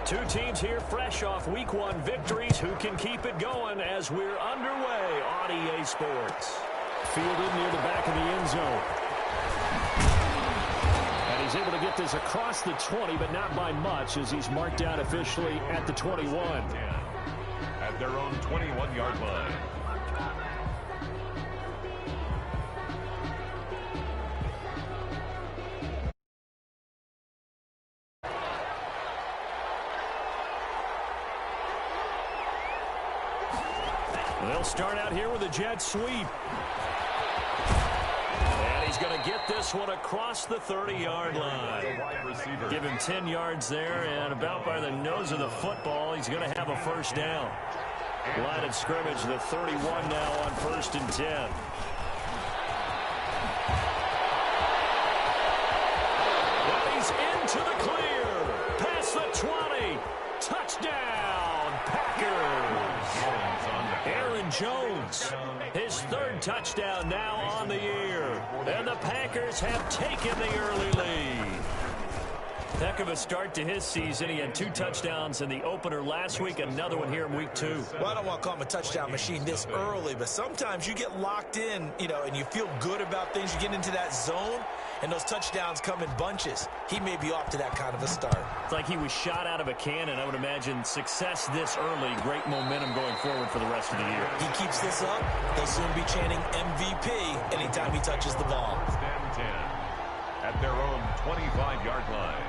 Two teams here fresh off Week 1 victories. Who can keep it going as we're underway on EA Sports? Fielded near the back of the end zone. And he's able to get this across the 20, but not by much as he's marked out officially at the 21. At their own 21-yard line. They'll start out here with a jet sweep. And he's going to get this one across the 30-yard line. Give him 10 yards there, and about by the nose of the football, he's going to have a first down. Line of scrimmage, the 31 now on 1st and 10. Well, he's into the clear. Past the 20. Touchdown, Packers. Aaron Jones, his 3rd touchdown now on the year. And the Packers have taken the early lead. Heck of a start to his season. He had 2 touchdowns in the opener last week, another one here in Week 2. Well, I don't want to call him a touchdown machine this early, but sometimes you get locked in, and you feel good about things. You get into that zone, and those touchdowns come in bunches. He may be off to that kind of a start. It's like he was shot out of a cannon. I would imagine success this early, great momentum going forward for the rest of the year. He keeps this up, he'll soon be chanting MVP anytime he touches the ball. Stand 10 at their own 25-yard line.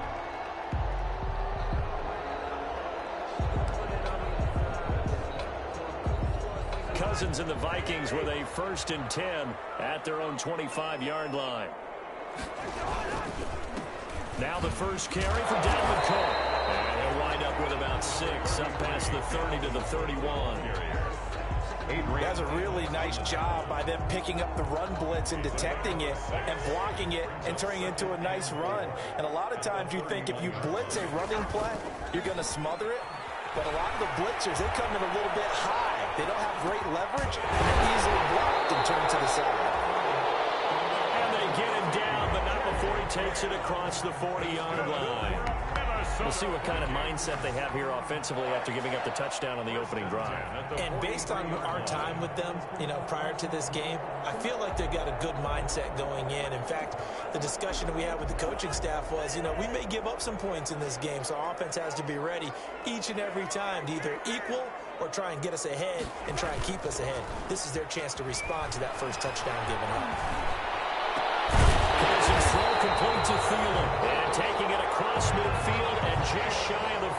Cousins and the Vikings with a 1st and 10 at their own 25-yard line. Now the first carry for Dalvin Cook. And he'll wind up with about 6 up past the 30 to the 31. That's a really nice job by them picking up the run blitz and detecting it and blocking it and turning it into a nice run. And a lot of times you think if you blitz a running play, you're going to smother it. But a lot of the blitzers, they come in a little bit high. They don't have great leverage, and they're easily blocked and turned to the side. And they get him down, but not before he takes it across the 40-yard line. We'll see what kind of mindset they have here offensively after giving up the touchdown on the opening drive. And based on our time with them, prior to this game, I feel like they've got a good mindset going in. In fact, the discussion that we had with the coaching staff was, we may give up some points in this game, so our offense has to be ready each and every time to either equal or try and get us ahead and try and keep us ahead. This is their chance to respond to that first touchdown given up. Cousins throw complete to Thielen, and taking it across midfield and just shy of the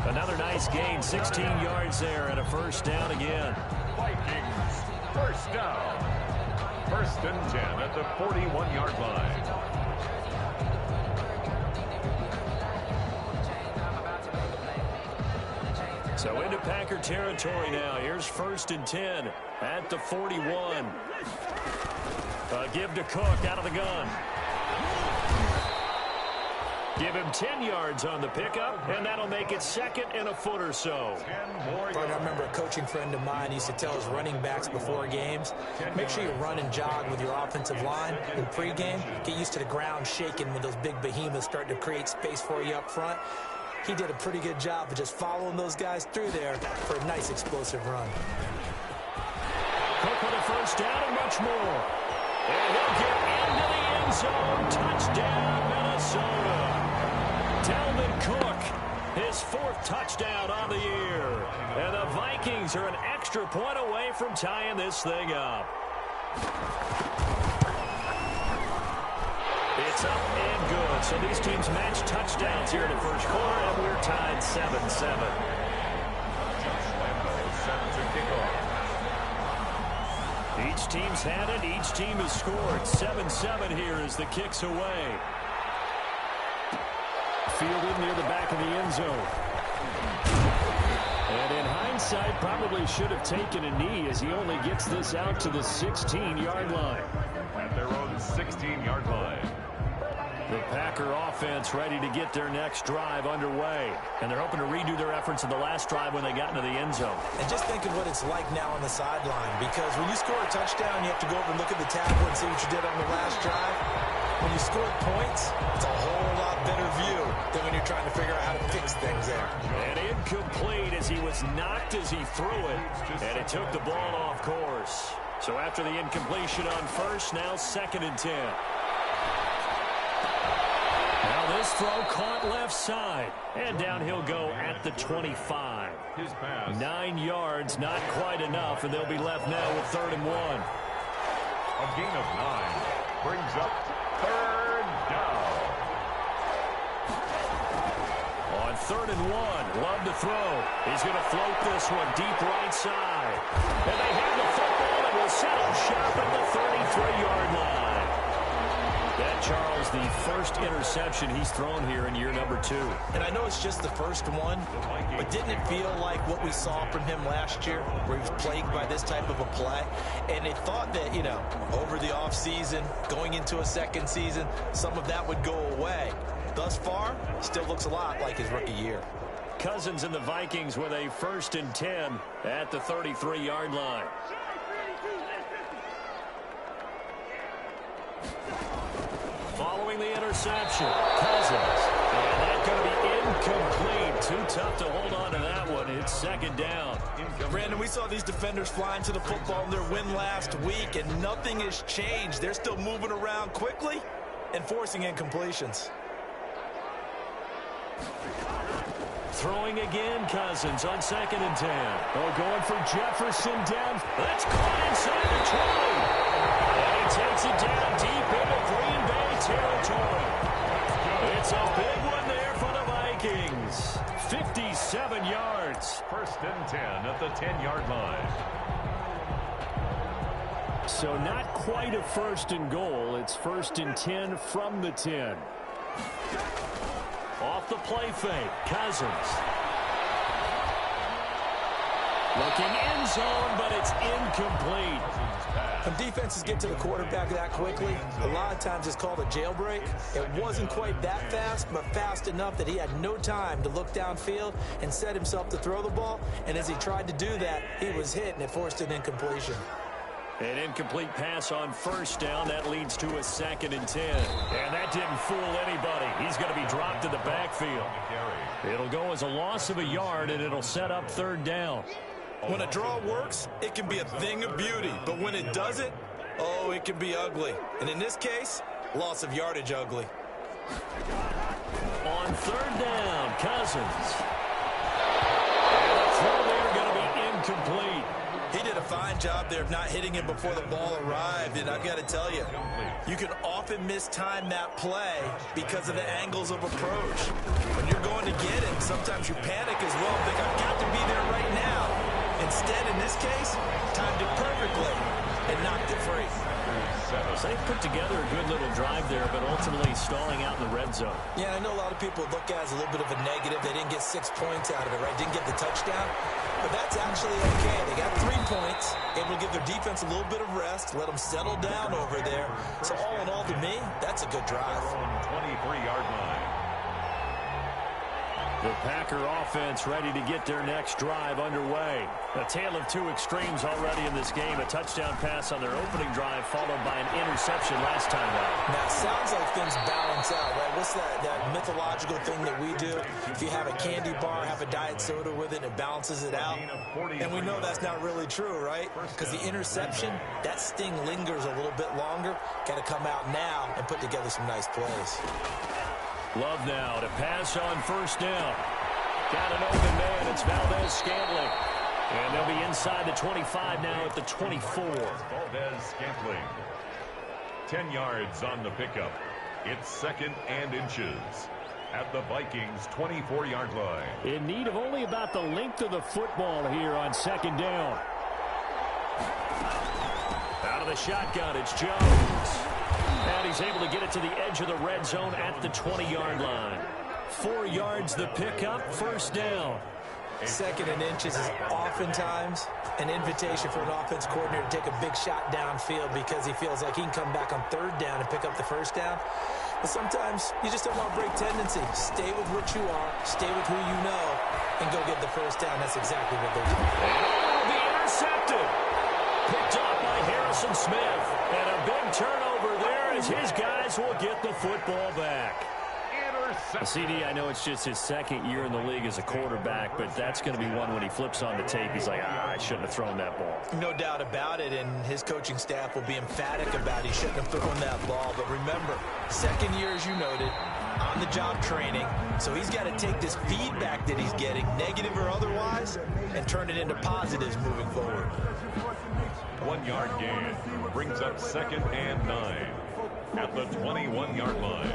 40. Another nice gain, 16 yards there, and a first down again. Vikings, first down. 1st and 10 at the 41-yard line. So into Packer territory now. Here's 1st and 10 at the 41. Give to Cook out of the gun. Give him 10 yards on the pickup, and that'll make it 2nd and a foot or so. I remember a coaching friend of mine used to tell his running backs before games, make sure you run and jog with your offensive line in pregame. Get used to the ground shaking when those big behemoths start to create space for you up front. He did a pretty good job of just following those guys through there for a nice explosive run. Cook with a first down and much more. And he'll get into the end zone. Touchdown, Minnesota. Dalvin Cook, his 4th touchdown on the year. And the Vikings are an extra point away from tying this thing up. It's up and good. So these teams match touchdowns here in the first quarter, and we're tied 7-7. Each team's had it. Each team has scored. 7-7 here as the kick's away. Fielded near the back of the end zone. And in hindsight, probably should have taken a knee as he only gets this out to the 16-yard line. At their own 16-yard line. The Packer offense ready to get their next drive underway. And they're hoping to redo their efforts in the last drive when they got into the end zone. And just think of what it's like now on the sideline. Because when you score a touchdown, you have to go over and look at the tablet and see what you did on the last drive. when you score points, it's a whole lot better view than when you're trying to figure out how to fix things there. And incomplete as he was knocked as he threw it, and it took the ball off course. So after the incompletion on first, now 2nd and 10. Now this throw caught left side, and down he'll go at the 25. 9 yards, not quite enough, and they'll be left now with 3rd and 1. A gain of 9 brings up 3rd down. On 3rd and 1, Love to throw. He's going to float this one deep right side. And they have the football and will set up shop at the 33-yard line. That, Charles, the first interception he's thrown here in year number 2. And I know it's just the first one, but didn't it feel like what we saw from him last year, where he was plagued by this type of a play? And they thought that, you know, over the offseason, going into a second season, some of that would go away. Thus far, still looks a lot like his rookie year. Cousins and the Vikings with a 1st and 10 at the 33-yard line. Following the interception, Cousins. And that's going to be incomplete. Too tough to hold on to that one. It's 2nd down. Brandon, we saw these defenders flying to the football in their win last week, and nothing has changed. They're still moving around quickly and forcing incompletions. Throwing again, Cousins on 2nd and 10. Oh, going for Jefferson down. That's caught inside the 20. And he takes it down deep into Green Bay territory. It's a big one there for the Vikings. 57 yards. 1st and 10 at the 10-yard line. So not quite a 1st and goal. It's 1st and 10 from the 10. Off the play fake, Cousins. Looking end zone, but it's incomplete. When defenses get to the quarterback that quickly, a lot of times it's called a jailbreak. It wasn't quite that fast, but fast enough that he had no time to look downfield and set himself to throw the ball. And as he tried to do that, he was hit, and it forced an incompletion. An incomplete pass on 1st down. That leads to a 2nd and 10. And that didn't fool anybody. He's going to be dropped in the backfield. It'll go as a loss of a yard, and it'll set up 3rd down. When a draw works, it can be a thing of beauty. But when it doesn't, oh, it can be ugly. And in this case, loss of yardage ugly. On 3rd down, Cousins. And the throw there going to be incomplete. He did a fine job there of not hitting him before the ball arrived, and I've got to tell you, you can often mistime that play because of the angles of approach. When you're going to get him, sometimes you panic as well and think, I've got to be there right now. Instead, in this case, timed it perfectly and knocked it free. So they put together a good little drive there, but ultimately stalling out in the red zone. Yeah, I know a lot of people look at it as a little bit of a negative. They didn't get 6 points out of it, right? Didn't get the touchdown. But that's actually okay. They got 3 points, able to give their defense a little bit of rest, let them settle down over there. So all in all, to me, that's a good drive. 23-yard line. The Packer offense ready to get their next drive underway. A tale of 2 extremes already in this game. A touchdown pass on their opening drive, followed by an interception last time out. Now, it sounds like things balance out, right? What's that mythological thing that we do? If you have a candy bar, have a diet soda with it, it balances it out. And we know that's not really true, right? Because the interception, that sting lingers a little bit longer. Got to come out now and put together some nice plays. Love now to pass on 1st down. Got an open man. It's Valdez-Scantling. And they'll be inside the 25 now at the 24. Valdez-Scantling. 10 yards on the pickup. It's 2nd and inches at the Vikings' 24-yard line. In need of only about the length of the football here on 2nd down. Out of the shotgun, it's Jones. And he's able to get it to the edge of the red zone at the 20-yard line. 4 yards the pickup, 1st down. 2nd and inches is oftentimes an invitation for an offense coordinator to take a big shot downfield because he feels like he can come back on 3rd down and pick up the 1st down. But sometimes you just don't want to break tendency. Stay with what you are, stay with who you know, and go get the 1st down. That's exactly what they're doing. And it'll be intercepted. Picked up by Harrison Smith. And a big turnover there as his guys will get the football back. CD, I know it's just his second year in the league as a quarterback, but that's going to be one when he flips on the tape. He's like, I shouldn't have thrown that ball. No doubt about it, and his coaching staff will be emphatic about he shouldn't have thrown that ball. But remember, second year, as you noted, on-the-job training. So he's got to take this feedback that he's getting, negative or otherwise, and turn it into positives moving forward. 1 yard gain brings up 2nd and 9 at the 21-yard line.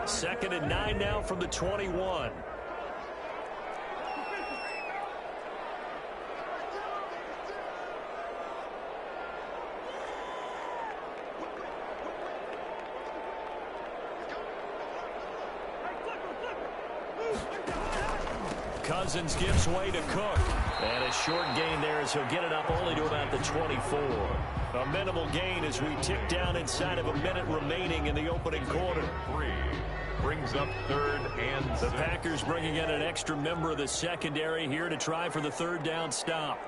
2nd and 9 now from the 21. Cousins gives way to Cook. And a short gain there as he'll get it up only to about the 24. A minimal gain as we tick down inside of a minute remaining in the opening quarter. 3 brings up 3rd and 6. The Packers bringing in an extra member of the secondary here to try for the 3rd down stop.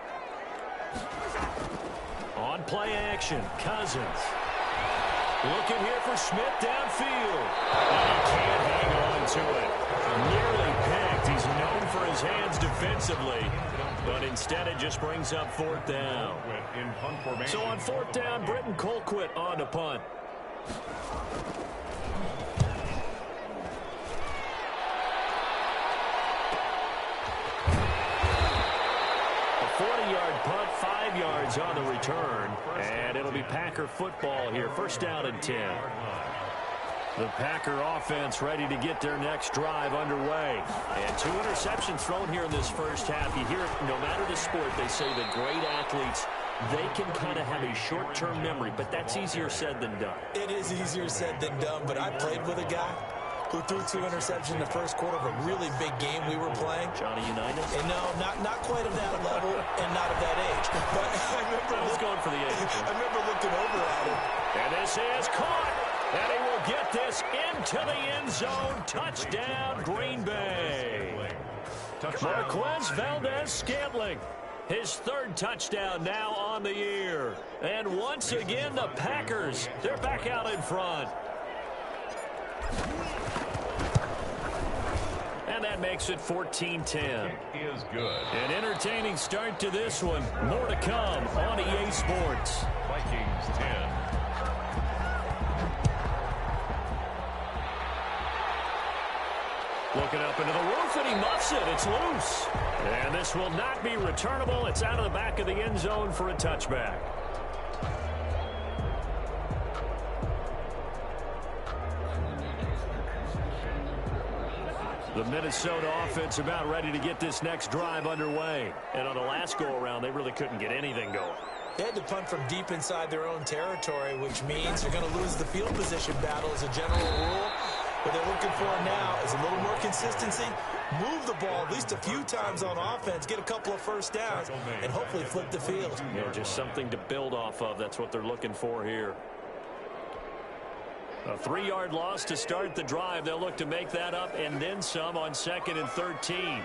On play action, Cousins. Looking here for Smith downfield. And he can't hang on to it. Nearly picked. He's known for his hands defensively. But instead it just brings up 4th down. So on 4th down, Britton Colquitt on to punt. A 40-yard punt, 5 yards on the return. And it'll be Packer football here. 1st down and 10. The Packer offense ready to get their next drive underway. And 2 interceptions thrown here in this first half. You hear it, no matter the sport, they say that great athletes, they can kind of have a short-term memory, but that's easier said than done. It is easier said than done, but I played with a guy who threw 2 interceptions in the first quarter of a really big game we were playing. Johnny Unitas? And no, not quite of that level and not of that age. But I remember I was going for the age. I remember looking over at him. And this is caught. And he will get this into the end zone. Touchdown, Green Bay. Marquez Valdez-Scantling. His 3rd touchdown now on the year. And once again, the Packers, they're back out in front. And that makes it 14-10. Is good. An entertaining start to this one. More to come on EA Sports. Vikings 10. Looking up into the roof, and he muffs it. It's loose. And this will not be returnable. It's out of the back of the end zone for a touchback. The Minnesota offense about ready to get this next drive underway. And on the last go-around, they really couldn't get anything going. They had to punt from deep inside their own territory, which means they're going to lose the field position battle as a general rule. What they're looking for now is a little more consistency, move the ball at least a few times on offense, get a couple of 1st downs, and hopefully flip the field. You know, just something to build off of. That's what they're looking for here. A 3-yard loss to start the drive. They'll look to make that up and then some on 2nd and 13.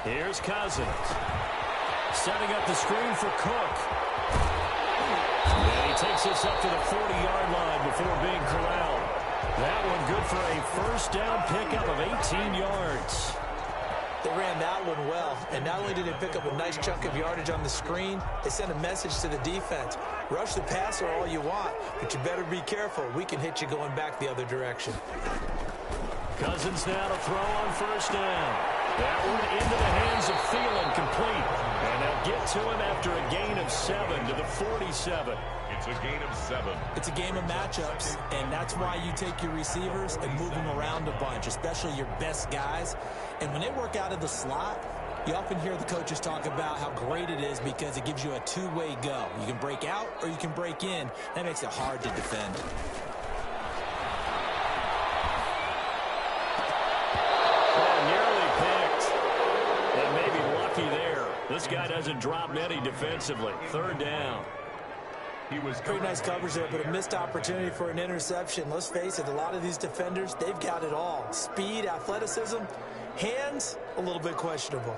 Here's Cousins. Setting up the screen for Cook. And he takes this up to the 40-yard line before being corralled. That one good for a 1st down pickup of 18 yards. They ran that one well, and not only did they pick up a nice chunk of yardage on the screen, they sent a message to the defense. Rush the passer all you want, but you better be careful. We can hit you going back the other direction. Cousins now to throw on 1st down. That one into the hands of Thielen, complete. And they'll get to him after a gain of 7 to the 47. It's a gain of 7. It's a game of matchups, and that's why you take your receivers and move them around a bunch, especially your best guys. And when they work out of the slot, you often hear the coaches talk about how great it is because it gives you a 2-way go. You can break out or you can break in. That makes it hard to defend. This guy doesn't drop many defensively. 3rd down. He was pretty nice coverage there, but a missed opportunity for an interception. Let's face it, a lot of these defenders, they've got it all. Speed, athleticism, hands, a little bit questionable.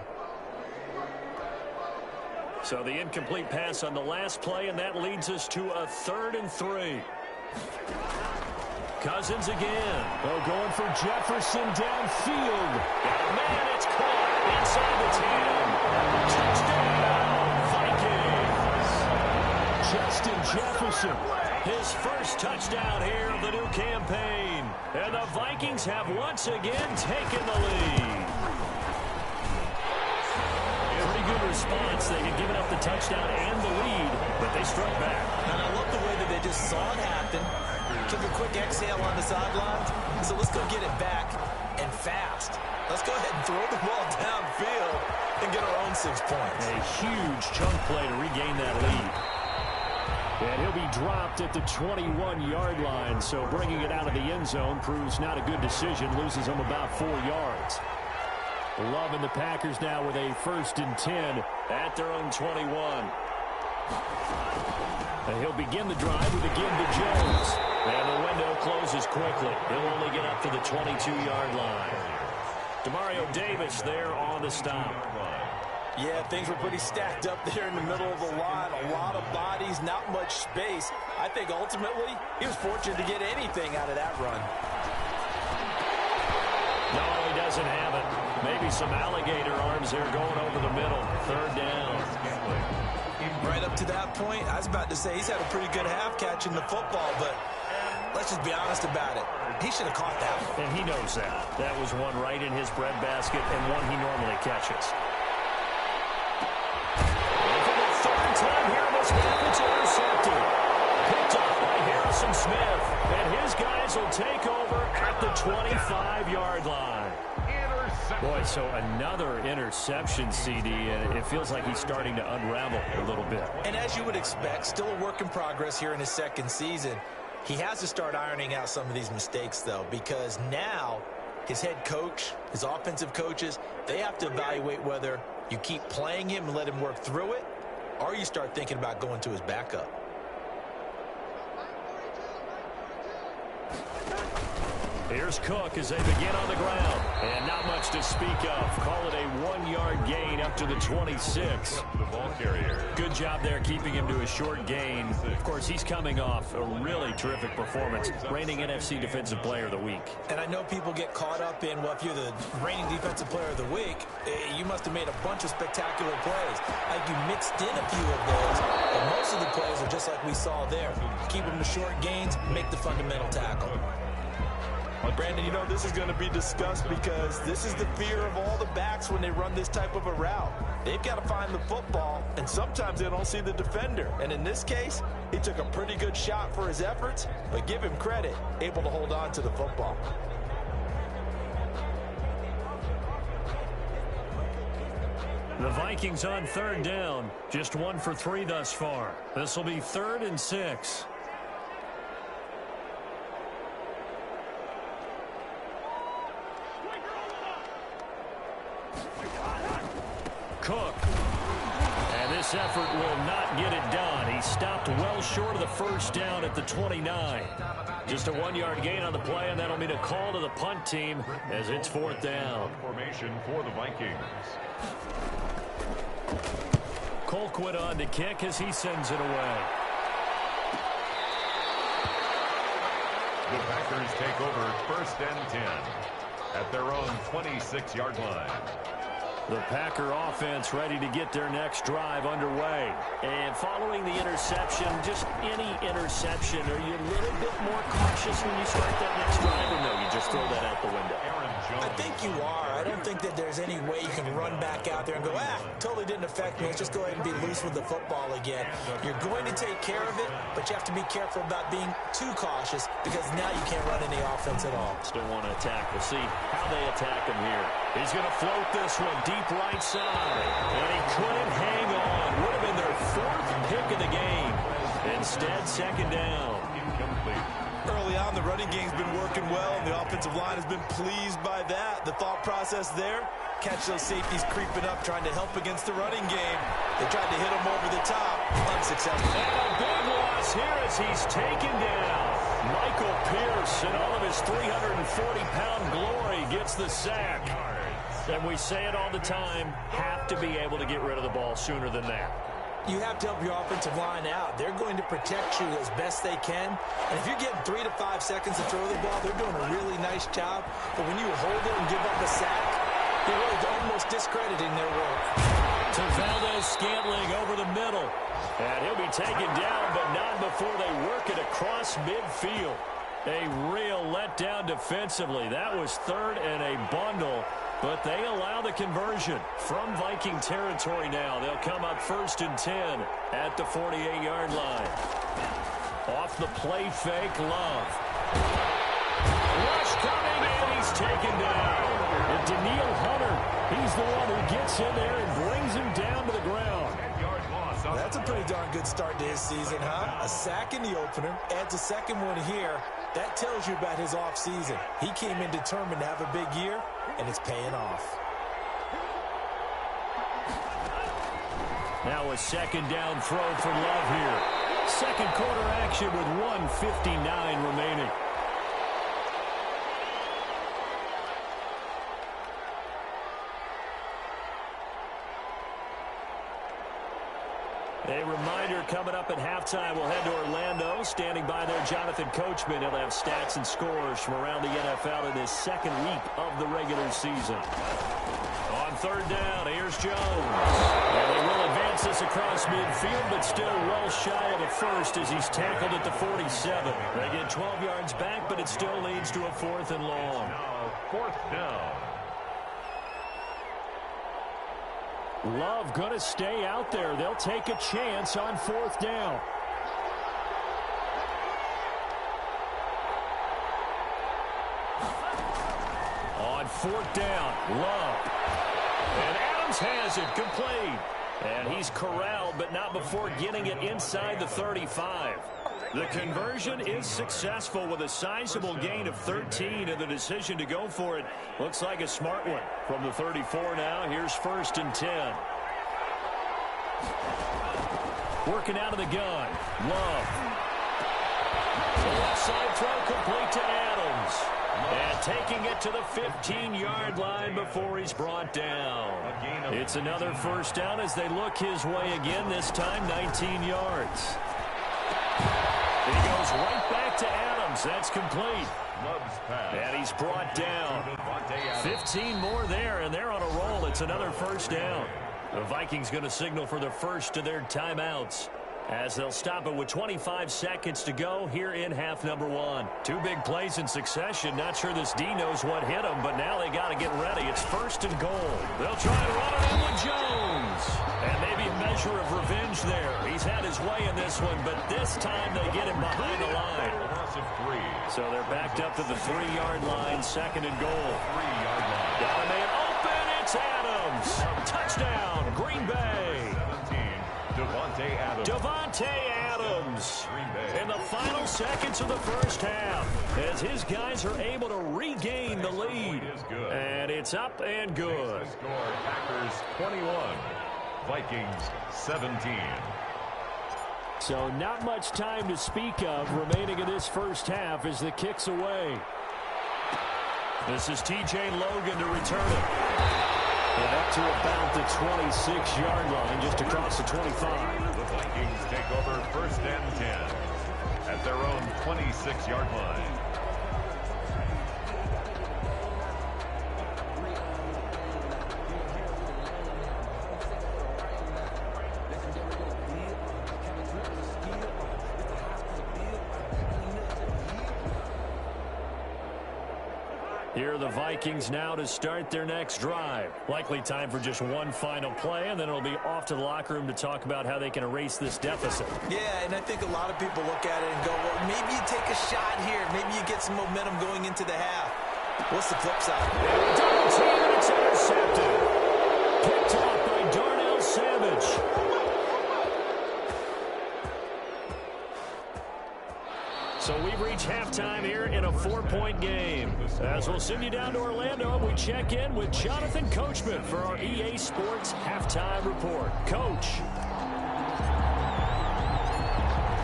So the incomplete pass on the last play, and that leads us to a 3rd and 3. Cousins again. Oh, going for Jefferson downfield. And man, it's caught inside the 10. Touchdown, Vikings. Justin Jefferson, his first touchdown here of the new campaign. And the Vikings have once again taken the lead. Pretty good response. They had given up the touchdown and the lead, but they struck back. And I love the way that they just saw it happen. Took a quick exhale on the sidelines. So let's go get it back and fast. Let's go ahead and throw the ball downfield and get our own 6 points. A huge chunk play to regain that lead. And he'll be dropped at the 21-yard line. So bringing it out of the end zone proves not a good decision. Loses them about 4 yards. Loving the Packers now with a 1st and 10 at their own 21. And he'll begin the drive with a give to Jones. And the window closes quickly. He'll only get up to the 22-yard line. Demario Davis there on the stop. Yeah, things were pretty stacked up there in the middle of the line. A lot of bodies, not much space. I think ultimately he was fortunate to get anything out of that run. No, he doesn't have it. Maybe some alligator arms there going over the middle. 3rd down. Right up to that point, I was about to say he's had a pretty good half catching the football, but let's just be honest about it. He should have caught that one. And he knows that. That was one right in his breadbasket and one he normally catches. And for the 3rd time here in this half, it's intercepted. Picked up by Harrison Smith. And his guys will take over at the 25-yard line. Boy, so another interception, CD, and it feels like he's starting to unravel a little bit. And as you would expect, still a work in progress here in his 2nd season. He has to start ironing out some of these mistakes, though, because now his head coach, his offensive coaches, they have to evaluate whether you keep playing him and let him work through it, or you start thinking about going to his backup. Here's Cook as they begin on the ground. And not much to speak of. Call it a 1-yard gain up to the 26. The ball carrier. Good job there keeping him to a short gain. Of course, he's coming off a really terrific performance. Reigning NFC Defensive Player of the Week. And I know people get caught up in, well, if you're the reigning Defensive Player of the Week, you must have made a bunch of spectacular plays. Like you mixed in a few of those, but most of the plays are just like we saw there. Keep them to short gains, make the fundamental tackle. Brandon, you know, this is going to be discussed because this is the fear of all the backs when they run this type of a route. They've got to find the football, and sometimes they don't see the defender. And in this case, he took a pretty good shot for his efforts, but give him credit, able to hold on to the football. The Vikings on 3rd down. Just 1 for 3 thus far. This will be 3rd and 6. Cook. And this effort will not get it done. He stopped well short of the 1st down at the 29. Just a 1-yard gain on the play, and that'll mean a call to the punt team as it's 4th down. Formation for the Vikings. Colquitt on to kick as he sends it away. The Packers take over 1st and 10 at their own 26-yard line. The Packer offense ready to get their next drive underway. And following the interception, just any interception, are you a little bit more cautious when you start that next drive, or no, you just throw that out the window? I think you are. I don't think that there's any way you can run back out there and go, totally didn't affect me. Let's just go ahead and be loose with the football again. You're going to take care of it, but you have to be careful about being too cautious because now you can't run any offense at all. Still want to attack. We'll see how they attack him here. He's going to float this one deep right side. And he couldn't hang on. Would have been their 4th pick of the game. Instead, 2nd down. Incomplete. Early on, the running game's been working well, and the offensive line has been pleased by that. The thought process there, catch those safeties creeping up, trying to help against the running game. They tried to hit him over the top. Unsuccessful. And a big loss here as he's taken down. Michael Pierce, in all of his 340-pound glory, gets the sack. And we say it all the time, have to be able to get rid of the ball sooner than that. You have to help your offensive line out. They're going to protect you as best they can. And if you're getting 3 to 5 seconds to throw the ball, they're doing a really nice job. But when you hold it and give up a sack, you're really almost discrediting their work. To Valdez-Scantling over the middle. And he'll be taken down, but not before they work it across midfield. A real letdown defensively. That was third and a bundle, but they allow the conversion from Viking territory now. They'll come up 1st and 10 at the 48-yard line. Off the play fake, Love. Rush coming, and he's taken down. And Daniil Hunter, he's the one who gets in there and brings him down to the ground. That's a pretty darn good start to his season, huh? A sack in the opener, adds a second one here. That tells you about his offseason. He came in determined to have a big year, and it's paying off. Now a second down throw for Love here. Second quarter action with 1:59 remaining. A reminder coming up at halftime, we'll head to Orlando. Standing by there, Jonathan Coachman. He'll have stats and scores from around the NFL in his second week of the regular season. On third down, here's Jones. And they will advance this across midfield, but still well shy of the first as he's tackled at the 47. They get 12 yards back, but it still leads to a 4th and long. Now 4th down. Love going to stay out there. They'll take a chance on 4th down. On 4th down, Love. And Adams has it complete. And he's corralled, but not before getting it inside the 35. The conversion is successful with a sizable gain of 13, and the decision to go for it looks like a smart one. From the 34 now, here's 1st and 10. Working out of the gun, Love. The left side throw complete to Adams. And taking it to the 15-yard line before he's brought down. It's another 1st down as they look his way again, this time 19 yards. He goes right back to Adams. That's complete. And he's brought down. 15 more there, and they're on a roll. It's another 1st down. The Vikings going to signal for the first of their timeouts as they'll stop it with 25 seconds to go here in half number 1. 2 big plays in succession. Not sure this D knows what hit him, but now they got to get ready. It's 1st and goal. They'll try to run it in with Jones. And maybe a measure of revenge there. He's had his way in this one, but this time they get him behind the line. So they're backed up to the 3-yard line, 2nd and goal. 3-yard line. Got a man open. It's Adams. Touchdown, Green Bay. Davante Adams in the final seconds of the first half as his guys are able to regain the lead. And it's up and good. Score Packers 21, Vikings 17. So not much time to speak of remaining in this first half as the kick's away. This is TJ Logan to return it. And up to about the 26-yard line, just across the 25. The Vikings take over 1st and 10 at their own 26-yard line. Here are the Vikings now to start their next drive. Likely time for just one final play, and then it'll be off to the locker room to talk about how they can erase this deficit. Yeah, and I think a lot of people look at it and go, well, maybe you take a shot here. Maybe you get some momentum going into the half. What's the flip side? Double team, and it's intercepted. Picked off by Darnell Savage. So we've reached halftime here in a 4-point game. As we'll send you down to Orlando, and we check in with Jonathan Coachman for our EA Sports Halftime Report. Coach.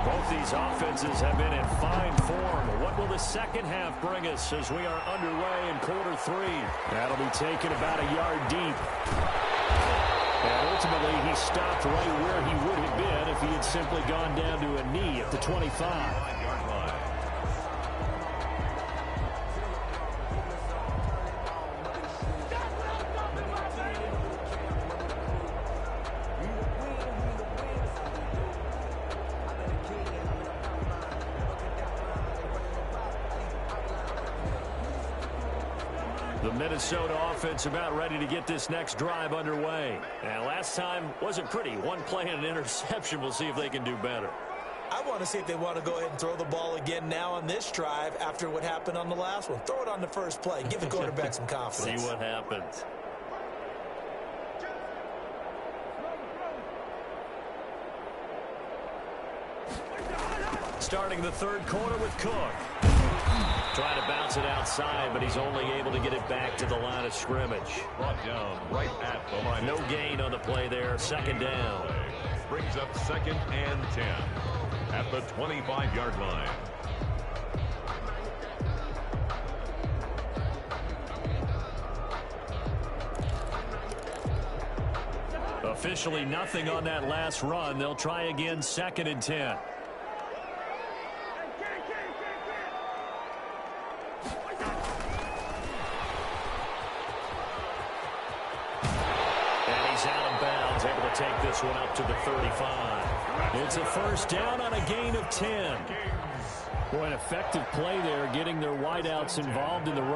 Both these offenses have been in fine form. What will the second half bring us as we are underway in quarter 3? That'll be taken about a yard deep. And ultimately, he stopped right where he would have if he had simply gone down to a knee at the 25. The Minnesota offense about ready to get this next drive underway. And last time wasn't pretty. One play and an interception. We'll see if they can do better. I want to see if they want to go ahead and throw the ball again now on this drive after what happened on the last one. Throw it on the first play. Give the quarterback some confidence. See what happens. Starting the third quarter with Cook. Trying to bounce it outside, but he's only able to get it back to the line of scrimmage. Brought down right at the line. No gain on the play there. Second down. Brings up 2nd and 10 at the 25-yard line. Officially nothing on that last run. They'll try again 2nd and 10. Take this one up to the 35. It's a first down on a gain of 10. Boy, an effective play there, getting their wideouts involved in the run.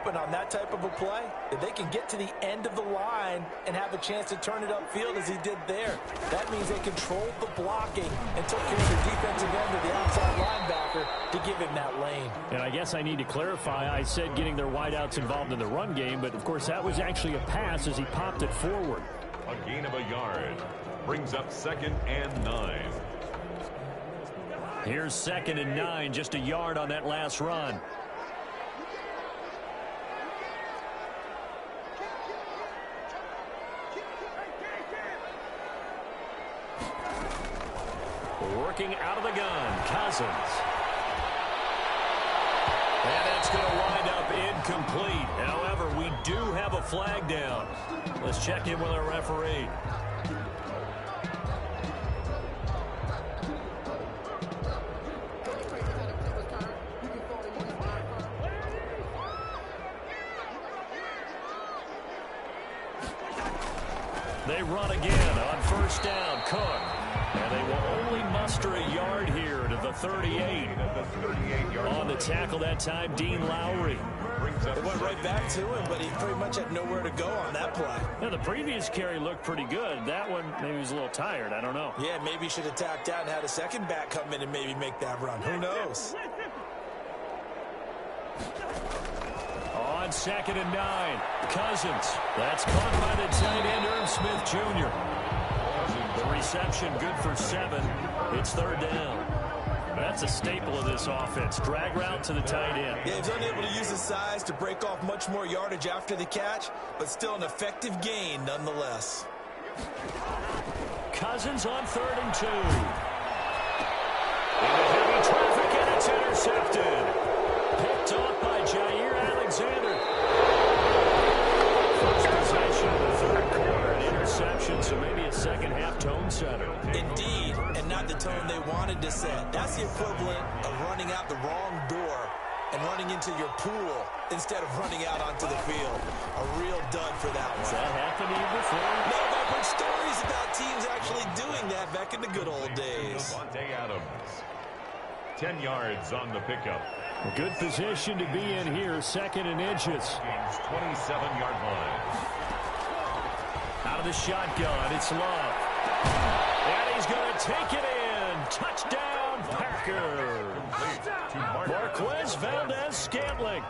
But on that type of a play, if they can get to the end of the line and have a chance to turn it upfield as he did there, that means they controlled the blocking and took care of the defensive end of the outside linebacker to give him that lane. And I guess I need to clarify, I said getting their wideouts involved in the run game, but of course that was actually a pass as he popped it forward. A gain of a yard. Brings up 2nd and 9. Here's 2nd and 9, just a yard on that last run. Working out of the gun, Cousins. And it's going to wind up incomplete. However, we do have a flag down. Let's check in with our referee. They run again on first down. Cook. And they will only muster a yard here to the 38. On the tackle that time, Dean Lowry. It went right back to him, but he pretty much had nowhere to go on that play. Yeah, the previous carry looked pretty good. That one, maybe he was a little tired. I don't know. Yeah, maybe he should have tacked out and had a second back come in and maybe make that run. Who knows? On 2nd and 9, Cousins. That's caught by the tight end, Irv Smith Jr. The reception good for 7. It's 3rd down. That's a staple of this offense. Drag route to the tight end. Yeah, he's unable to use his size to break off much more yardage after the catch, but still an effective gain nonetheless. Cousins on 3rd and 2. Into heavy traffic, and it's intercepted. Picked off by Jair Alexander. First possession of the 3rd quarter, an interception, so maybe a second-half tone setter. Indeed, and not the tone they wanted to set. That's the equivalent of running out the wrong door and running into your pool instead of running out onto the field. A real dud for that one. Has that happened to you before? No, but I've heard stories about teams actually doing that back in the good old days. Davante Adams. 10 yards on the pickup. A good position to be in here, 2nd and inches. 27-yard line. Out of the shotgun, it's Love. And he's going to take it in. Touchdown, Packers. Marquez Valdez-Scantling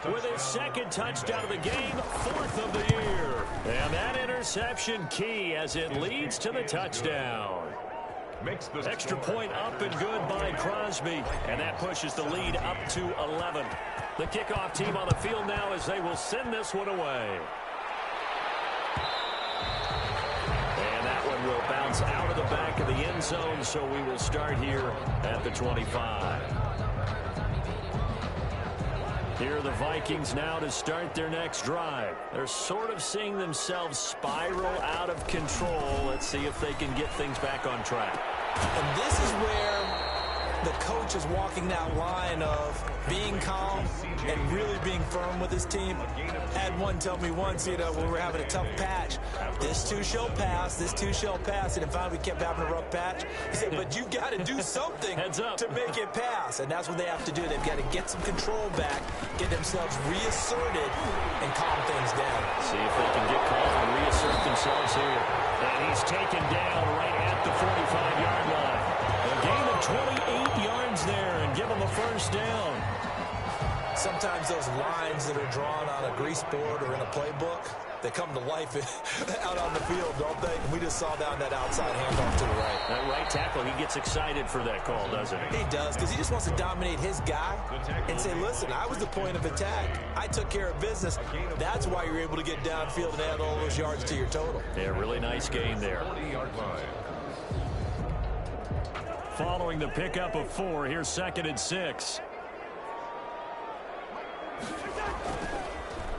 with his 2nd touchdown of the game, 4th of the year. And that interception key as it leads to the touchdown. Makes the extra point up and good by Crosby, and that pushes the lead up to 11. The kickoff team on the field now as they will send this one away. And that one will bounce out of the back of the end zone, so we will start here at the 25. Here are the Vikings now to start their next drive. They're sort of seeing themselves spiral out of control. Let's see if they can get things back on track. And this is where the coach is walking that line of being calm and really being firm with his team. Had one tell me once, when we were having a tough patch, this too shall pass, this too shall pass. And finally we kept having a rough patch. He said, but you got to do something to make it pass. And that's what they have to do. They've got to get some control back, get themselves reasserted, and calm things down. See if they can get calm and reassert themselves here. And he's taken down right at the 45-yard line. A gain of 28 yards there and give him a first down. Sometimes those lines that are drawn on a grease board or in a playbook, they come to life out on the field, don't they? And we just saw down that outside handoff to the right. That right tackle, he gets excited for that call, doesn't he? He does, because he just wants to dominate his guy and say, listen, I was the point of attack. I took care of business. That's why you're able to get downfield and add all those yards to your total. Yeah, really nice gain there. Following the pickup of 4, here's 2nd and 6.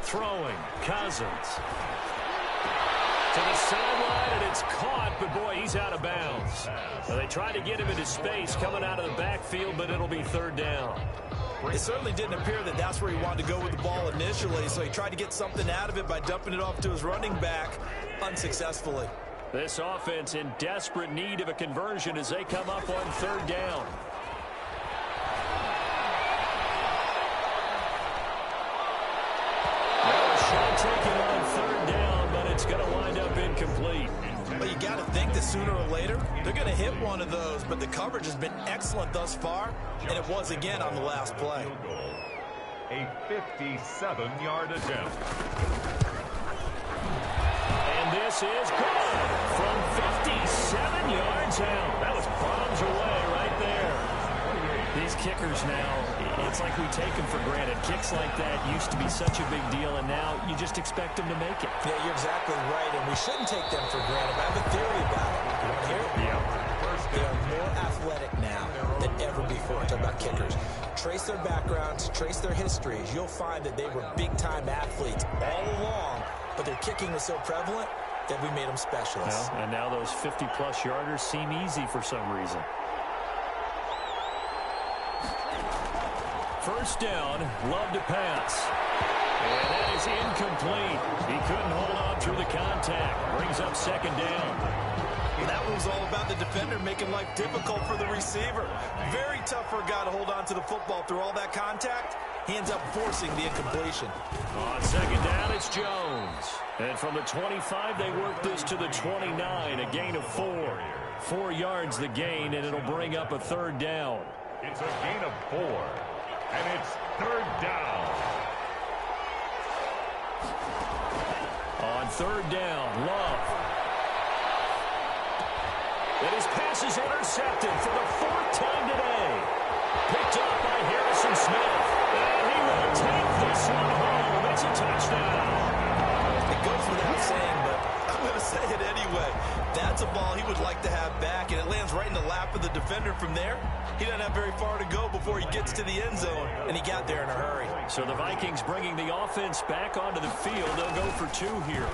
Throwing, Cousins. To the sideline, and it's caught, but boy, he's out of bounds. Well, they tried to get him into space coming out of the backfield, but it'll be 3rd down. It certainly didn't appear that that's where he wanted to go with the ball initially, so he tried to get something out of it by dumping it off to his running back unsuccessfully. This offense in desperate need of a conversion as they come up on 3rd down. Now a shot taken on 3rd down, but it's going to wind up incomplete. But you got to think that sooner or later, they're going to hit one of those, but the coverage has been excellent thus far, and it was again on the last play. A 57-yard attempt. And this is good from 57 yards out. That was bombs away right there. These kickers now, it's like we take them for granted. Kicks like that used to be such a big deal, and now you just expect them to make it. Yeah, you're exactly right, and we shouldn't take them for granted. But I have a theory about it. You want to hear it? Yeah. They are more athletic now than ever before. Talk about kickers. Trace their backgrounds, trace their histories. You'll find that they were big-time athletes all along, but their kicking was so prevalent that we made them specialists. Well, and now those 50-plus yarders seem easy for some reason. First down, Love to pass. And that is incomplete. He couldn't hold on through the contact. Brings up 2nd down. That one was all about the defender making life difficult for the receiver. Very tough for a guy to hold on to the football through all that contact. He ends up forcing the incompletion. On 2nd down, it's Jones. And from the 25, they work this to the 29, a gain of 4. 4 yards the gain, and it'll bring up a 3rd down. It's a gain of 4, and it's 3rd down. On 3rd down, Love. And his pass is intercepted for the 4th time today. Picked up by Harrison Smith. And he will take this one home. It's a touchdown. It goes without saying, but I'm going to say it anyway. That's a ball he would like to have back, and it lands right in the lap of the defender from there. He doesn't have very far to go before he gets to the end zone, and he got there in a hurry. So the Vikings bringing the offense back onto the field. They'll go for 2 here.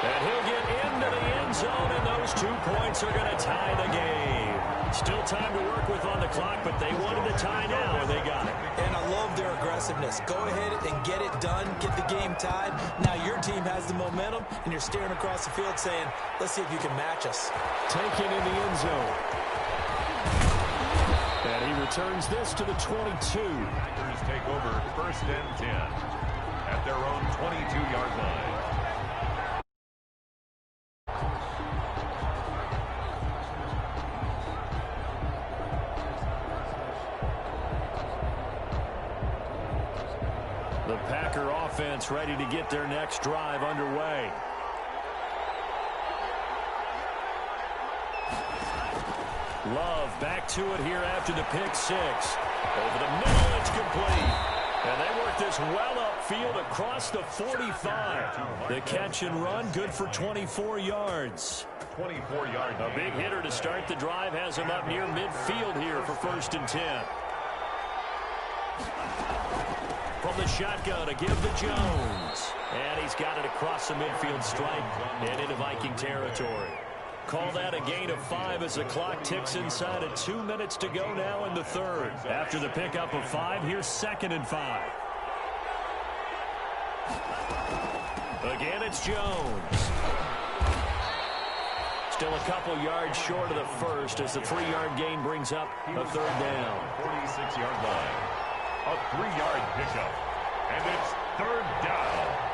And he'll get into the end zone, and those 2 points are going to tie the game. Still time to work with on the clock, but they wanted the tie now, and they got it. And I love their aggressiveness. Go ahead and get it done, get the game tied. Now your team has the momentum, and you're staring across the field saying, let's see if you can match us. Taken in the end zone. And he returns this to the 22. Packers take over 1st and 10 at their own 22-yard line. The Packer offense ready to get their next drive underway. Love back to it here after the pick 6. Over the middle, it's complete. And they work this well upfield across the 45. The catch and run, good for 24 yards. 24-yard. A big hitter to start the drive has him up near midfield here for 1st and 10. from the shotgun to give to Jones. And he's got it across the midfield stripe and into Viking territory. Call that a gain of 5 as the clock ticks inside of 2 minutes to go now in the third. After the pickup of 5, here's 2nd and 5. Again, it's Jones. Still a couple yards short of the first as the 3-yard gain brings up a third down. 46-yard line. A 3-yard pickup. And it's third down.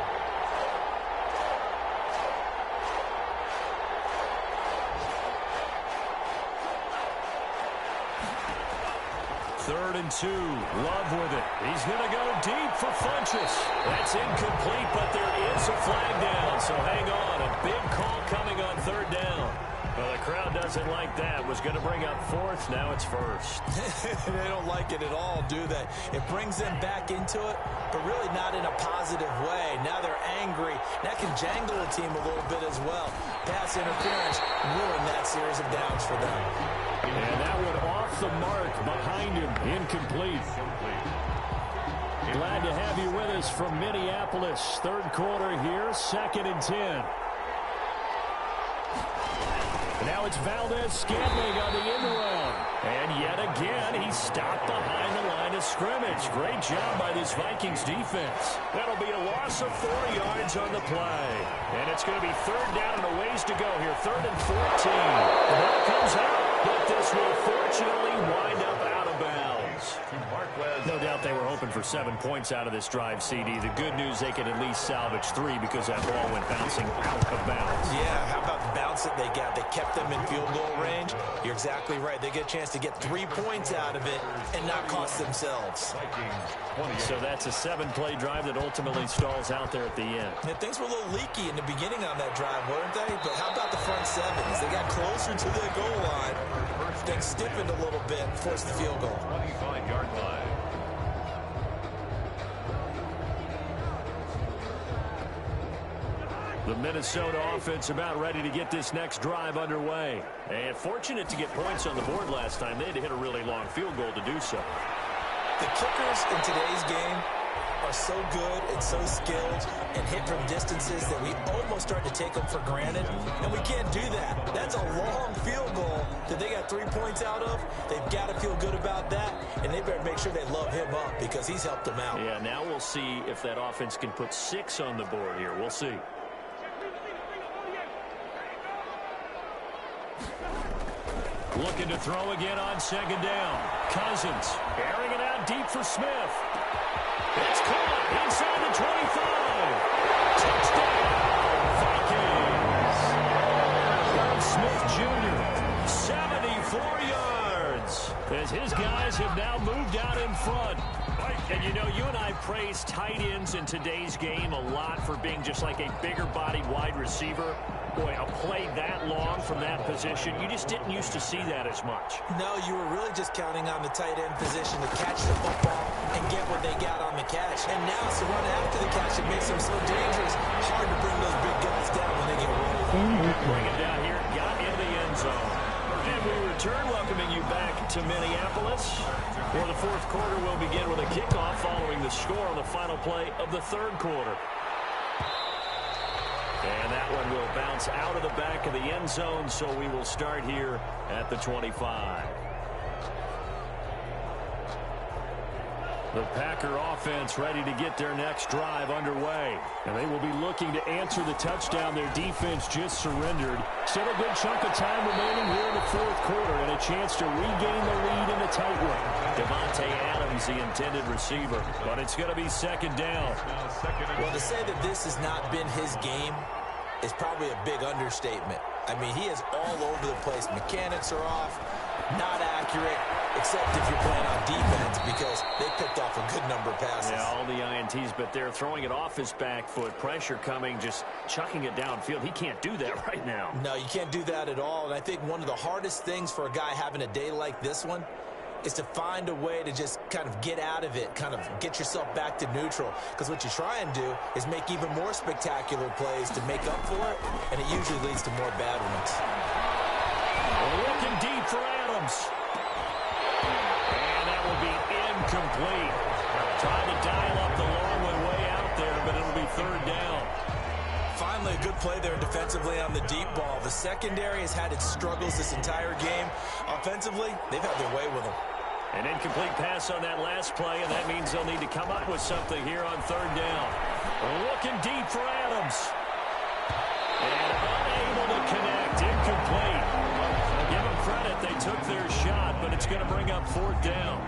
Third and 2. Love with it. He's going to go deep for Funchess. That's incomplete, but there is a flag down, so hang on. A big call coming on third down. Well, the crowd doesn't like that. Was going to bring up 4th. Now it's 1st. They don't like it at all, do they? It brings them back into it, but really not in a positive way. Now they're angry. That can jangle a team a little bit as well. Pass interference ruined that series of downs for them. And that one off the mark behind him. Incomplete. Glad to have you with us from Minneapolis. Third quarter here, 2nd and 10. Now it's Valdez-Scantling on the end around. And yet again, he's stopped behind the line of scrimmage. Great job by this Vikings defense. That'll be a loss of 4 yards on the play. And it's going to be third down and a ways to go here. 3rd and 14. The ball comes out, but this will fortunately wind up out of bounds. No doubt they were hoping for 7 points out of this drive, CD. The good news, they could at least salvage 3 because that ball went bouncing out of bounds. Yeah, how about the bounce that they got? They kept them in field goal range. You're exactly right. They get a chance to get 3 points out of it and not cost themselves. So that's a 7-play drive that ultimately stalls out there at the end. And things were a little leaky in the beginning on that drive, weren't they? But how about the front 7s? They got closer to their goal line. Things stiffened a little bit, forced the field goal. 25-yard line. The Minnesota offense about ready to get this next drive underway. And fortunate to get points on the board last time. They had to hit a really long field goal to do so. The kickers in today's game are so good and so skilled and hit from distances that we almost start to take them for granted, and we can't do that. That's a long field goal that they got 3 points out of. They've got to feel good about that, and they better make sure they love him up because he's helped them out. Yeah, now we'll see if that offense can put 6 on the board here. We'll see. Looking to throw again on 2nd down. Cousins airing it out deep for Smith. It's caught inside the 25. Touchdown, Vikings. Smith Jr., 74 yards. As his guys have now moved out in front. And, you know, you and I praise tight ends in today's game a lot for being just like a bigger-bodied wide receiver. Boy, a play that long from that position, you just didn't used to see that as much. No, you were really just counting on the tight end position to catch the football and get what they got on the catch. And now it's the run after the catch that makes them so dangerous. Hard to bring those big guys down when they get rolling. Bring it down here, got into the end zone. And we return, welcoming you back to Minneapolis. For the fourth quarter, we'll begin with a kickoff following the score on the final play of the third quarter. And that one will bounce out of the back of the end zone, so we will start here at the 25. The Packer offense ready to get their next drive underway. And they will be looking to answer the touchdown their defense just surrendered. Still a good chunk of time remaining here in the fourth quarter and a chance to regain the lead in the tight one. Devontae Adams, the intended receiver. But it's going to be 2nd down. Well, to say that this has not been his game is probably a big understatement. I mean, he is all over the place. Mechanics are off, not accurate, except if you're playing on defense because they picked off a good number of passes. Yeah, all the INTs, but they're throwing it off his back foot. Pressure coming, just chucking it downfield. He can't do that right now. No, you can't do that at all. And I think one of the hardest things for a guy having a day like this one is to find a way to just kind of get out of it, kind of get yourself back to neutral. Because what you try and do is make even more spectacular plays to make up for it, and it usually leads to more bad ones. Looking deep for Adams. And that will be incomplete. Trying to dial up the third down. Finally, a good play there defensively on the deep ball. The secondary has had its struggles this entire game. Offensively, they've had their way with them. An incomplete pass on that last play, and that means they'll need to come up with something here on third down. Looking deep for Adams. And unable to connect. Incomplete. Give them credit. They took their shot, but it's going to bring up fourth down.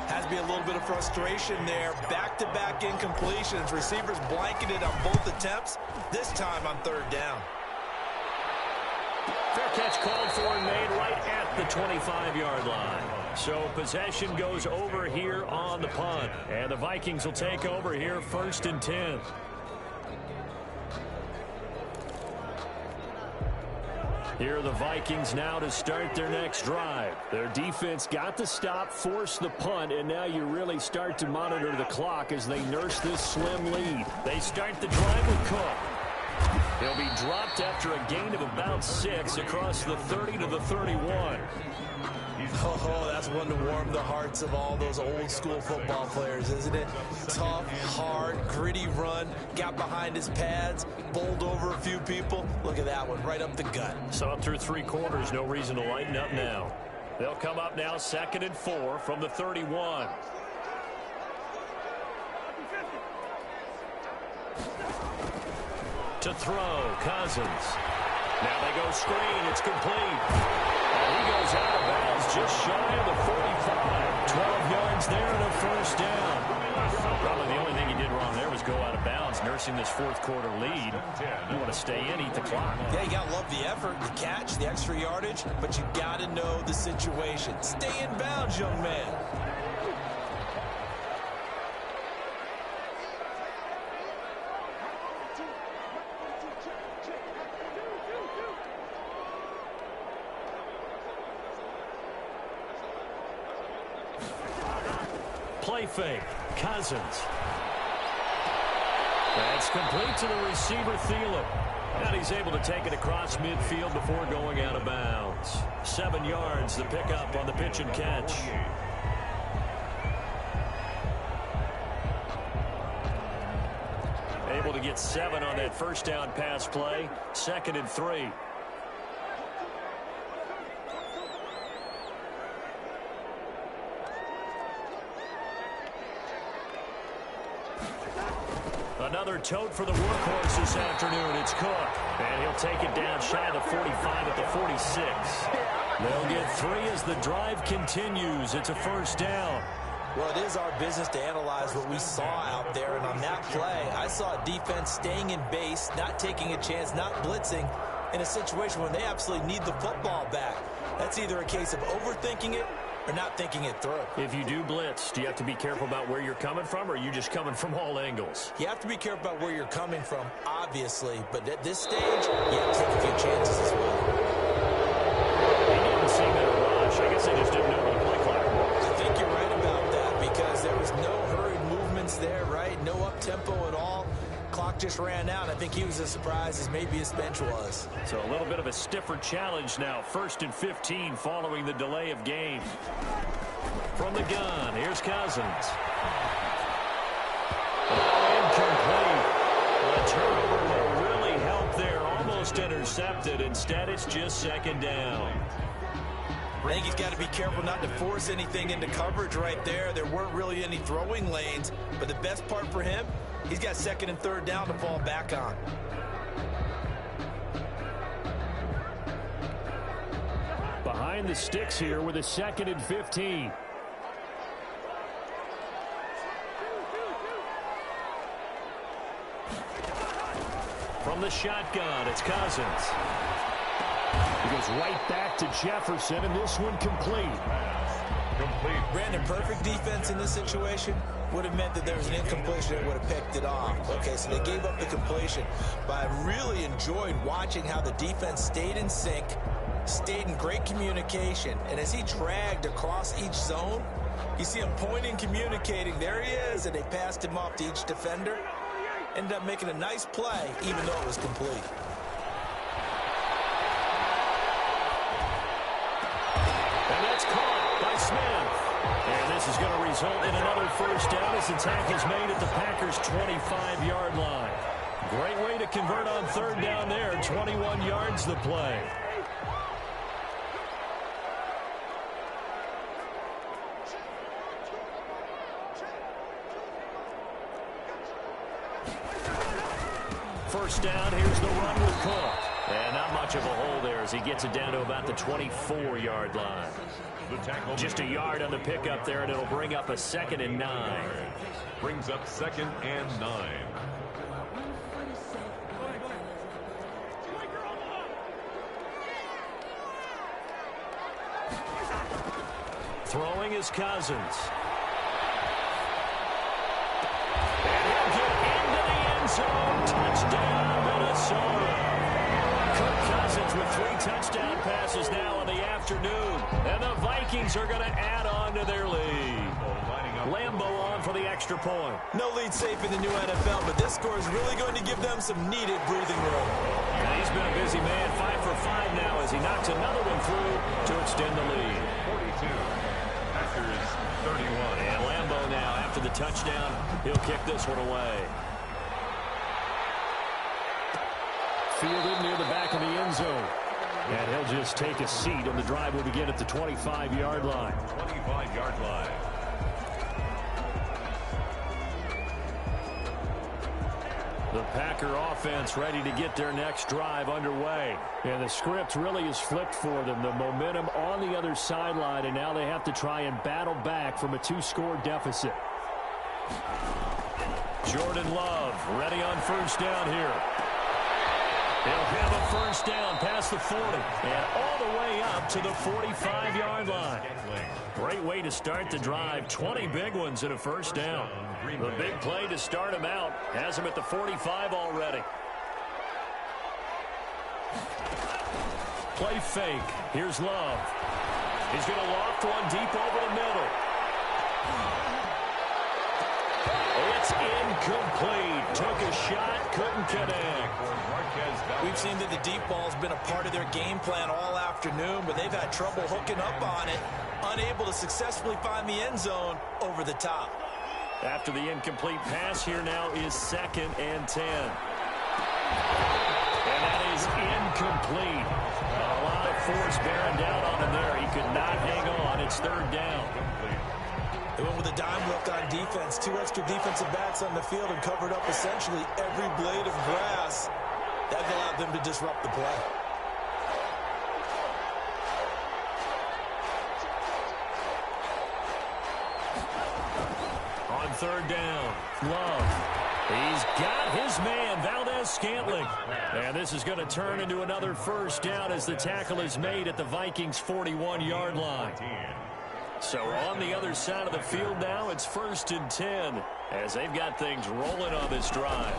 Has to be a little bit of frustration there. Back-to-back incompletions. Receivers blanketed on both attempts, this time on third down. Fair catch called for and made right at the 25-yard line. So possession goes over here on the punt. And the Vikings will take over here 1st and 10. Here are the Vikings now to start their next drive. Their defense got the stop, forced the punt, and now you really start to monitor the clock as they nurse this slim lead. They start the drive with Cook. He'll be dropped after a gain of about 6 across the 30 to the 31. Oh, that's one to warm the hearts of all those old-school football players, isn't it? Tough, hard, gritty run, got behind his pads, bowled over a few people. Look at that one, right up the gut. So up through 3 quarters, no reason to lighten up now. They'll come up now 2nd and 4 from the 31. To throw, Cousins. Now they go screen, it's complete. And he goes out of bounds just shy of the 45. 12 yards there and a first down. Probably the only thing he did wrong there was go out of bounds, nursing this 4th quarter lead. You want to stay in, eat the clock. Yeah, you got to love the effort, the catch, the extra yardage, but you got to know the situation. Stay in bounds, young man. Play fake. Cousins. That's complete to the receiver, Thielen. And he's able to take it across midfield before going out of bounds. 7 yards, the pickup on the pitch and catch. Able to get 7 on that first down pass play. 2nd and 3. Another tote for the workhorse this afternoon. It's Cook. And he'll take it down shy of the 45 at the 46. They'll get 3 as the drive continues. It's a first down. Well, it is our business to analyze what we saw out there. And on that play, I saw a defense staying in base, not taking a chance, not blitzing in a situation where they absolutely need the football back. That's either a case of overthinking it or not thinking it through. If you do blitz, do you have to be careful about where you're coming from, or are you just coming from all angles? You have to be careful about where you're coming from, obviously. But at this stage, you have to take a few chances as well. They didn't seem in a rush. I guess they just didn't know where the play clock was. I think you're right about that because there was no hurried movements there, right? No up-tempo at all. Clock just ran out. I think he was as surprised as maybe his bench was. So a little bit of a stiffer challenge now. 1st and 15 following the delay of game. From the gun, here's Cousins. Incomplete. The turnover will really help there. Almost intercepted. Instead, it's just 2nd down. I think he's got to be careful not to force anything into coverage right there. There weren't really any throwing lanes. But the best part for him, he's got 2nd and 3rd down to fall back on. Behind the sticks here with a 2nd and 15. From the shotgun, it's Cousins. He goes right back to Jefferson, and this one complete. Brandon, perfect defense in this situation would have meant that there was an incompletion that would have picked it off. Okay, so they gave up the completion. But I really enjoyed watching how the defense stayed in sync, stayed in great communication. And as he dragged across each zone, you see him pointing, communicating. There he is, and they passed him off to each defender. Ended up making a nice play, even though it was complete. And that's caught by Smith. And this is going to result in another first down as the tackle is made at the Packers' 25-yard line. Great way to convert on third down there. 21 yards the play. First down, here's the run with Cook. And not much of a hole there as he gets it down to about the 24-yard line. Just a yard on the pickup there, and it'll bring up a 2nd and 9. Brings up 2nd and 9. Throwing is Cousins. And he'll get into the end zone. Touchdown, Minnesota. Kirk Cousins with 3 touchdown passes now in the afternoon. And the Vikings are going to add on to their lead. Lambeau on for the extra point. No lead safe in the new NFL, but this score is really going to give them some needed breathing room. And he's been a busy man, 5 for 5 now as he knocks another one through to extend the lead. 42. Packers 31. And Lambeau now, after the touchdown, he'll kick this one away. Fielded near the back of the end zone. And he'll just take a seat, and the drive will begin at the 25-yard line. 25-yard line. The Packer offense ready to get their next drive underway. And the script really is flipped for them. The momentum on the other sideline, and now they have to try and battle back from a 2-score deficit. Jordan Love ready on first down here. He'll have a first down past the 40 and all the way up to the 45-yard line. Great way to start the drive. 20 big ones in a first down. The big play to start him out has him at the 45 already. Play fake. Here's Love. He's going to loft one deep over the middle. It's incomplete. Took a shot, couldn't connect. We've seen that the deep ball's been a part of their game plan all afternoon, but they've had trouble hooking up on it, unable to successfully find the end zone over the top. After the incomplete pass, here now is 2nd and 10. And that is incomplete. A lot of force bearing down on him there. He could not hang on. It's 3rd down. They went with a dime look on defense. 2 extra defensive backs on the field and covered up essentially every blade of grass. That allowed them to disrupt the play. On 3rd down, Love. He's got his man, Valdez-Scantling. And this is going to turn into another first down as the tackle is made at the Vikings' 41-yard line. So on the other side of the field now, it's 1st and 10 as they've got things rolling on this drive.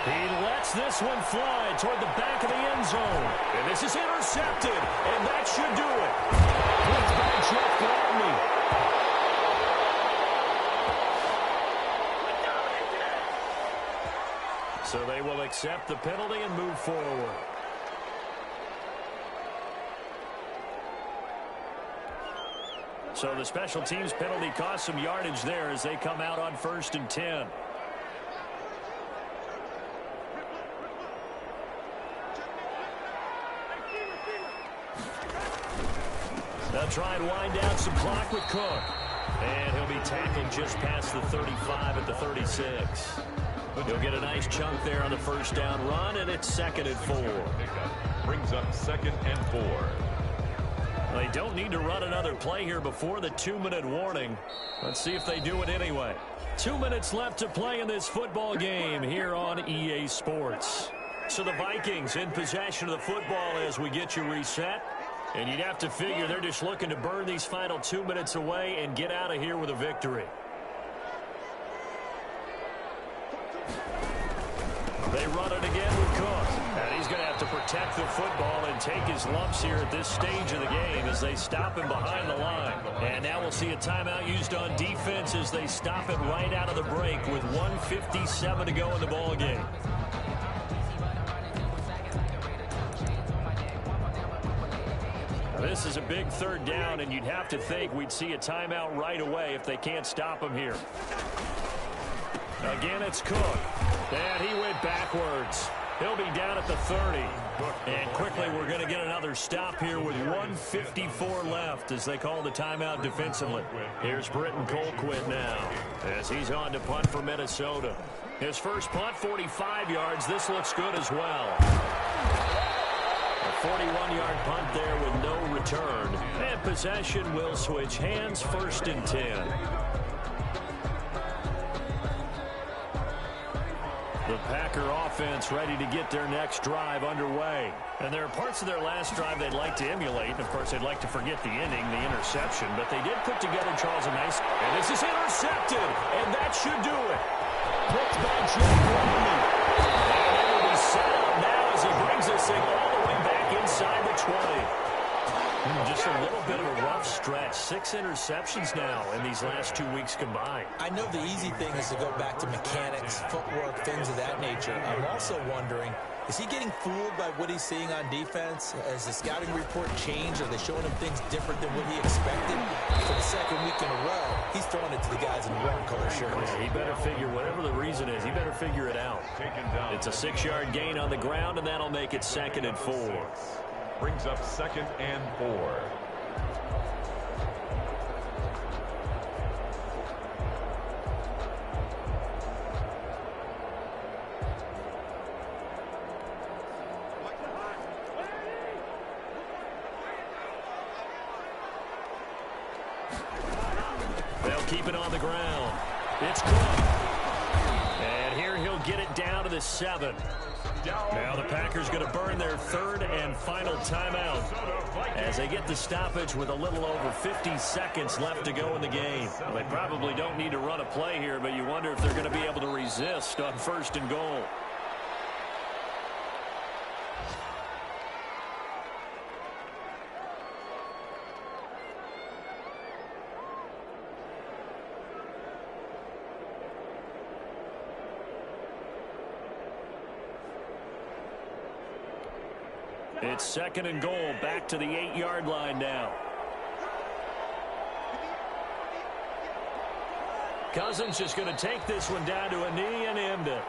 He lets this one fly toward the back of the end zone. And this is intercepted, and that should do it. It's by Jeff Gladney. So they will accept the penalty and move forward. So the special teams penalty cost some yardage there as they come out on 1st and 10. They'll try and wind down some clock with Cook. And he'll be tackled just past the 35 at the 36. He'll get a nice chunk there on the first down run, and it's 2nd and 4. Brings up 2nd and 4. They don't need to run another play here before the 2-minute warning. Let's see if they do it anyway. 2 minutes left to play in this football game here on EA Sports. So the Vikings in possession of the football as we get you reset. And you'd have to figure they're just looking to burn these final 2 minutes away and get out of here with a victory. They run it again with Cook. And he's going to have to protect the football and take his lumps here at this stage of the game as they stop him behind the line. And now we'll see a timeout used on defense as they stop it right out of the break with 1:57 to go in the ball game. This is a big third down, and you'd have to think we'd see a timeout right away if they can't stop him here. Again, it's Cook. And he went backwards. He'll be down at the 30. And quickly, we're going to get another stop here with 1:54 left as they call the timeout defensively. Here's Britton Colquitt now as he's on to punt for Minnesota. His first punt, 45 yards. This looks good as well. A 41-yard punt there with no return. And possession will switch hands, 1st and 10. The Packer offense ready to get their next drive underway. And there are parts of their last drive they'd like to emulate. And, of course, they'd like to forget the ending, the interception. But they did put together Charles a nice. And this is intercepted. And that should do it. Picked by Jeff Romney. And it will be set up now as he brings this thing all the way back inside the 20. Just a little bit of a rough stretch. 6 interceptions now in these last 2 weeks combined. I know the easy thing is to go back to mechanics, footwork, things of that nature. I'm also wondering, is he getting fooled by what he's seeing on defense? Has the scouting report changed? Are they showing him things different than what he expected? For the second week in a row, he's throwing it to the guys in wrong color shirts. Yeah, he better figure, whatever the reason is, he better figure it out. It's a 6-yard gain on the ground, and that'll make it 2nd and 4. Brings up 2nd and 4. They'll keep it on the ground. It's Cook. And here he'll get it down to the 7. Now the Packers going to burn their 3rd and final timeout as they get the stoppage with a little over 50 seconds left to go in the game. Well, they probably don't need to run a play here, but you wonder if they're going to be able to resist on 1st and goal. It's 2nd and goal, back to the 8-yard line now. Cousins just going to take this one down to a knee and end it.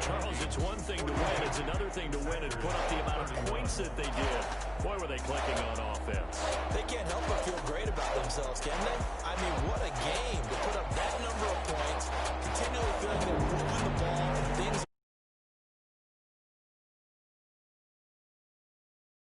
Charles, it's one thing to win. It's another thing to win and put up the amount of points that they did. Boy, were they clicking on offense. They can't help but feel great about themselves, can they? I mean,